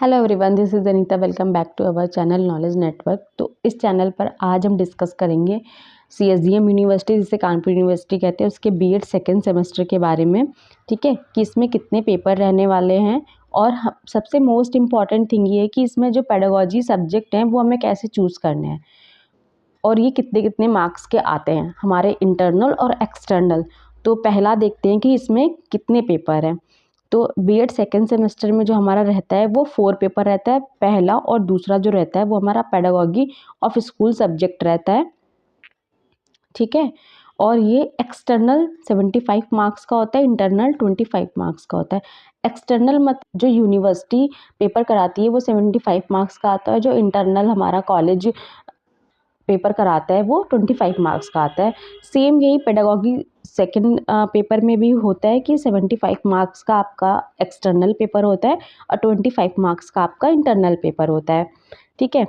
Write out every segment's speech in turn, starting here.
Hello everyone, this is Anita. Welcome back to our channel knowledge network. तो इस channel पर आज हम डिस्कस करेंगे CSDM यूनिवर्सिटी, जिसे कानपुर यूनिवर्सिटी कहते हैं, उसके बीएड सेकेंड सेमेस्टर के बारे में। ठीक है, कि इसमें कितने पेपर रहने वाले हैं और सबसे मोस्ट इम्पॉर्टेंट थिंग ये है कि इसमें जो पेडागोजी सब्जेक्ट हैं वो हमें कैसे चूज़ करने हैं और ये कितने कितने मार्क्स के आते हैं, हमारे इंटरनल और एक्सटर्नल। तो पहला देखते हैं कि इसमें कितने पेपर हैं। तो बीएड सेकेंड सेमेस्टर में जो हमारा रहता है वो 4 पेपर रहता है। पहला और दूसरा जो रहता है वो हमारा पेडागोगी ऑफ स्कूल सब्जेक्ट रहता है। ठीक है, और ये एक्सटर्नल 75 मार्क्स का होता है, इंटरनल 25 मार्क्स का होता है। एक्सटर्नल मत जो यूनिवर्सिटी पेपर कराती है वो 75 मार्क्स का आता है, जो इंटरनल हमारा कॉलेज पेपर कराता है वो 25 मार्क्स का आता है। सेम यही पेडागोगी सेकंड पेपर में भी होता है कि 75 मार्क्स का आपका एक्सटर्नल पेपर होता है और 25 मार्क्स का आपका इंटरनल पेपर होता है। ठीक है,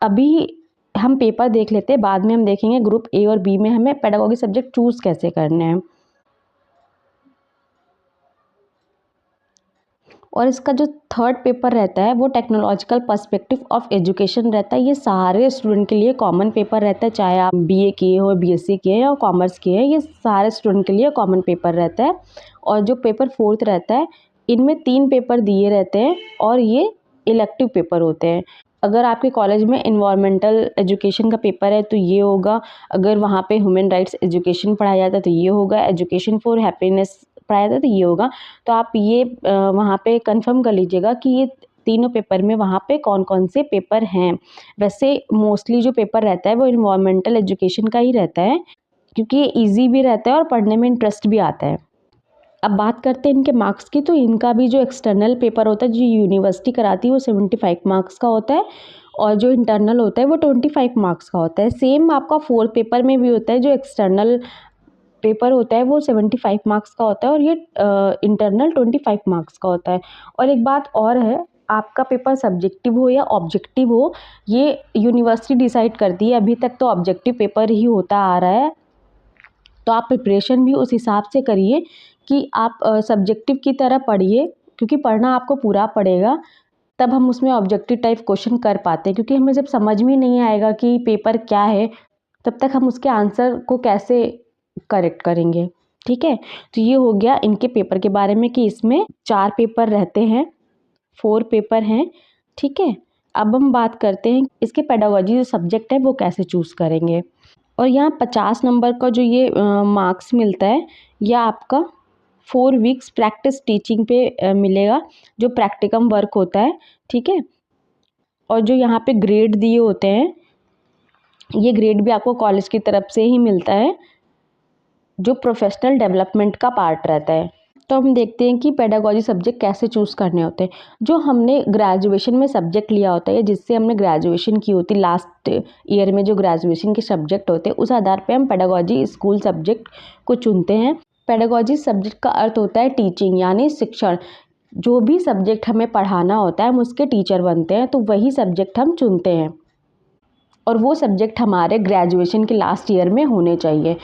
अभी हम पेपर देख लेते हैं, बाद में हम देखेंगे ग्रुप ए और बी में हमें पेडागोगी सब्जेक्ट चूज़ कैसे करने हैं। और इसका जो थर्ड पेपर रहता है वो टेक्नोलॉजिकल पर्सपेक्टिव ऑफ एजुकेशन रहता है। ये सारे स्टूडेंट के लिए कॉमन पेपर रहता है, चाहे आप बीए किए हो, बीएससी किए या कॉमर्स किए हैं, ये सारे स्टूडेंट के लिए कॉमन पेपर रहता है। और जो पेपर फोर्थ रहता है, इनमें 3 पेपर दिए रहते हैं और ये इलेक्टिव पेपर होते हैं। अगर आपके कॉलेज में इन्वायरमेंटल एजुकेशन का पेपर है तो ये होगा, अगर वहाँ पे ह्यूमन राइट्स एजुकेशन पढ़ाया जाता है तो ये होगा, एजुकेशन फॉर हैप्पीनेस पढ़ाया जाता है तो ये होगा। तो आप ये वहाँ पे कंफर्म कर लीजिएगा कि ये तीनों पेपर में वहाँ पे कौन कौन से पेपर हैं। वैसे मोस्टली जो पेपर रहता है वो इन्वायरमेंटल एजुकेशन का ही रहता है, क्योंकि ये ईजी भी रहता है और पढ़ने में इंटरेस्ट भी आता है। अब बात करते हैं इनके मार्क्स की। तो इनका भी जो एक्सटर्नल पेपर होता है जो यूनिवर्सिटी कराती है वो 75 मार्क्स का होता है और जो इंटरनल होता है वो 25 मार्क्स का होता है। सेम आपका 4 पेपर में भी होता है, जो एक्सटर्नल पेपर होता है वो 75 मार्क्स का होता है और ये इंटरनल 25 मार्क्स का होता है। और एक बात और है, आपका पेपर सब्जेक्टिव हो या ऑब्जेक्टिव हो, ये यूनिवर्सिटी डिसाइड करती है। अभी तक तो ऑब्जेक्टिव पेपर ही होता आ रहा है, तो आप प्रिपरेशन भी उस हिसाब से करिए कि आप सब्जेक्टिव की तरह पढ़िए, क्योंकि पढ़ना आपको पूरा पड़ेगा, तब हम उसमें ऑब्जेक्टिव टाइप क्वेश्चन कर पाते हैं। क्योंकि हमें जब समझ में नहीं आएगा कि पेपर क्या है, तब तक हम उसके आंसर को कैसे करेक्ट करेंगे। ठीक है, तो ये हो गया इनके पेपर के बारे में कि इसमें 4 पेपर रहते हैं, 4 पेपर हैं। ठीक है, अब हम बात करते हैं इसके पेडागोजी जो सब्जेक्ट है वो कैसे चूज़ करेंगे। और यहाँ 50 नंबर का जो ये मार्क्स मिलता है, यह आपका 4 वीक्स प्रैक्टिस टीचिंग पे मिलेगा, जो प्रैक्टिकम वर्क होता है। ठीक है, और जो यहाँ पे ग्रेड दिए होते हैं, ये ग्रेड भी आपको कॉलेज की तरफ से ही मिलता है, जो प्रोफेशनल डेवलपमेंट का पार्ट रहता है। तो हम देखते हैं कि पेडागोजी सब्जेक्ट कैसे चूज़ करने होते हैं। जो हमने ग्रेजुएशन में सब्जेक्ट लिया होता है, जिससे हमने ग्रेजुएशन की होती, लास्ट ईयर में जो ग्रेजुएशन के सब्जेक्ट होते हैं, उस आधार पे हम पेडागोजी स्कूल सब्जेक्ट को चुनते हैं। पेडागोजी सब्जेक्ट का अर्थ होता है टीचिंग, यानी शिक्षण। जो भी सब्जेक्ट हमें पढ़ाना होता है हम उसके टीचर बनते हैं, तो वही सब्जेक्ट हम चुनते हैं और वो सब्जेक्ट हमारे ग्रेजुएशन के लास्ट ईयर में होने चाहिए।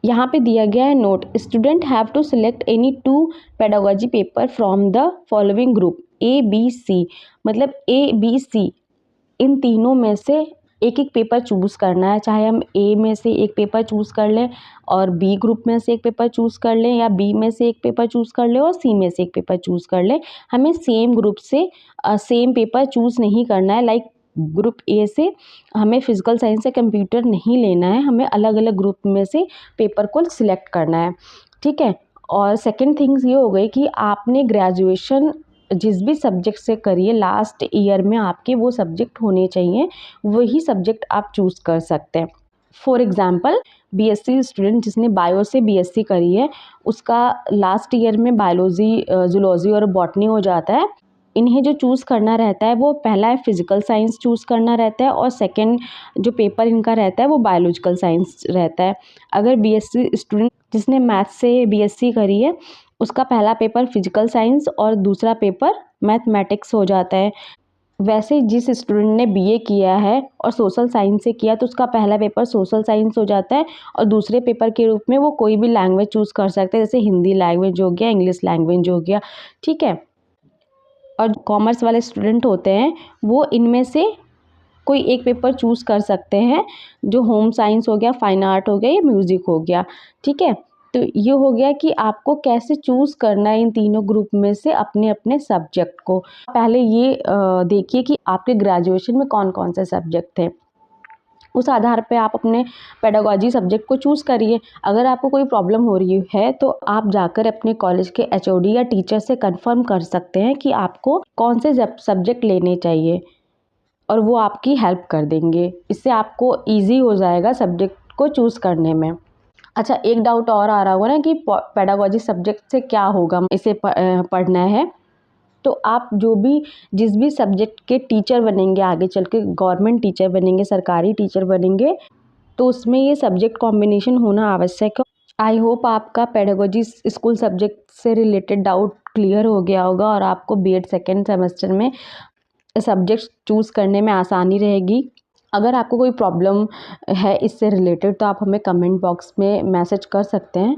यहाँ पे दिया गया है note, student have to select any 2 pedagogy paper from the following group ABC। मतलब ABC, इन तीनों में से एक एक पेपर चूज़ करना है। चाहे हम A में से एक पेपर चूज़ कर लें और B ग्रुप में से एक पेपर चूज़ कर लें, या B में से एक पेपर चूज़ कर लें और C में से एक पेपर चूज़ कर लें। हमें सेम ग्रुप से सेम पेपर चूज़ नहीं करना है। लाइक ग्रुप A से हमें फिजिकल साइंस या कंप्यूटर नहीं लेना है, हमें अलग अलग ग्रुप में से पेपर को सिलेक्ट करना है। ठीक है, और सेकेंड थिंग्स ये हो गई कि आपने ग्रेजुएशन जिस भी सब्जेक्ट से करिए, लास्ट ईयर में आपके वो सब्जेक्ट होने चाहिए, वही सब्जेक्ट आप चूज़ कर सकते हैं। फॉर एग्ज़ाम्पल, बीएससी स्टूडेंट जिसने बायो से बीएससी करी है, उसका लास्ट ईयर में बायोलॉजी, जूलॉजी और बॉटनी हो जाता है। इन्हें जो चूज़ करना रहता है वो पहला है फिजिकल साइंस चूज़ करना रहता है, और सेकंड जो पेपर इनका रहता है वो बायोलॉजिकल साइंस रहता है। अगर बीएससी स्टूडेंट जिसने मैथ्स से बीएससी करी है, उसका पहला पेपर फिजिकल साइंस और दूसरा पेपर मैथमेटिक्स हो जाता है। वैसे जिस स्टूडेंट ने बीए किया है और सोशल साइंस से किया, तो उसका पहला पेपर सोशल साइंस हो जाता है और दूसरे पेपर के रूप में वो कोई भी लैंग्वेज चूज़ कर सकते हैं, जैसे हिंदी लैंग्वेज हो गया, इंग्लिश लैंग्वेज हो गया। ठीक है, और कॉमर्स वाले स्टूडेंट होते हैं वो इनमें से कोई एक पेपर चूज़ कर सकते हैं, जो होम साइंस हो गया, फाइन आर्ट हो गया या म्यूज़िक हो गया, ठीक है। तो ये हो गया कि आपको कैसे चूज़ करना है इन तीनों ग्रुप में से अपने अपने सब्जेक्ट को। पहले ये देखिए कि आपके ग्रेजुएशन में कौन कौन से सब्जेक्ट थे, उस आधार पे आप अपने पेडागोजी सब्जेक्ट को चूज़ करिए। अगर आपको कोई प्रॉब्लम हो रही है तो आप जाकर अपने कॉलेज के एचओडी या टीचर से कंफर्म कर सकते हैं कि आपको कौन से सब्जेक्ट लेने चाहिए, और वो आपकी हेल्प कर देंगे। इससे आपको ईज़ी हो जाएगा सब्जेक्ट को चूज़ करने में। अच्छा, एक डाउट और आ रहा होगा ना कि पेडागोजी सब्जेक्ट से क्या होगा, इसे पढ़ना है। तो आप जिस भी सब्जेक्ट के टीचर बनेंगे, आगे चल के गवर्नमेंट टीचर बनेंगे, सरकारी टीचर बनेंगे, तो उसमें ये सब्जेक्ट कॉम्बिनेशन होना आवश्यक है। आई होप आपका पेडागोजी स्कूल सब्जेक्ट से रिलेटेड डाउट क्लियर हो गया होगा और आपको बीएड सेकेंड सेमेस्टर में सब्जेक्ट चूज़ करने में आसानी रहेगी। अगर आपको कोई प्रॉब्लम है इससे रिलेटेड तो आप हमें कमेंट बॉक्स में मैसेज कर सकते हैं,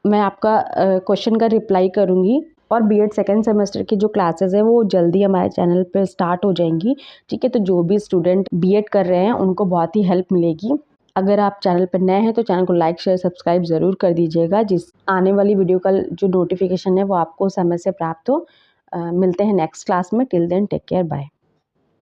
मैं आपका क्वेश्चन का रिप्लाई करूँगी। और बीएड सेकेंड सेमेस्टर की जो क्लासेस है वो जल्दी हमारे चैनल पे स्टार्ट हो जाएंगी, ठीक है। तो जो भी स्टूडेंट बीएड कर रहे हैं उनको बहुत ही हेल्प मिलेगी। अगर आप चैनल पर नए हैं तो चैनल को लाइक शेयर सब्सक्राइब ज़रूर कर दीजिएगा, जिस आने वाली वीडियो का जो नोटिफिकेशन है वो आपको समय से प्राप्त हो। मिलते हैं नेक्स्ट क्लास में। Till then take care, bye.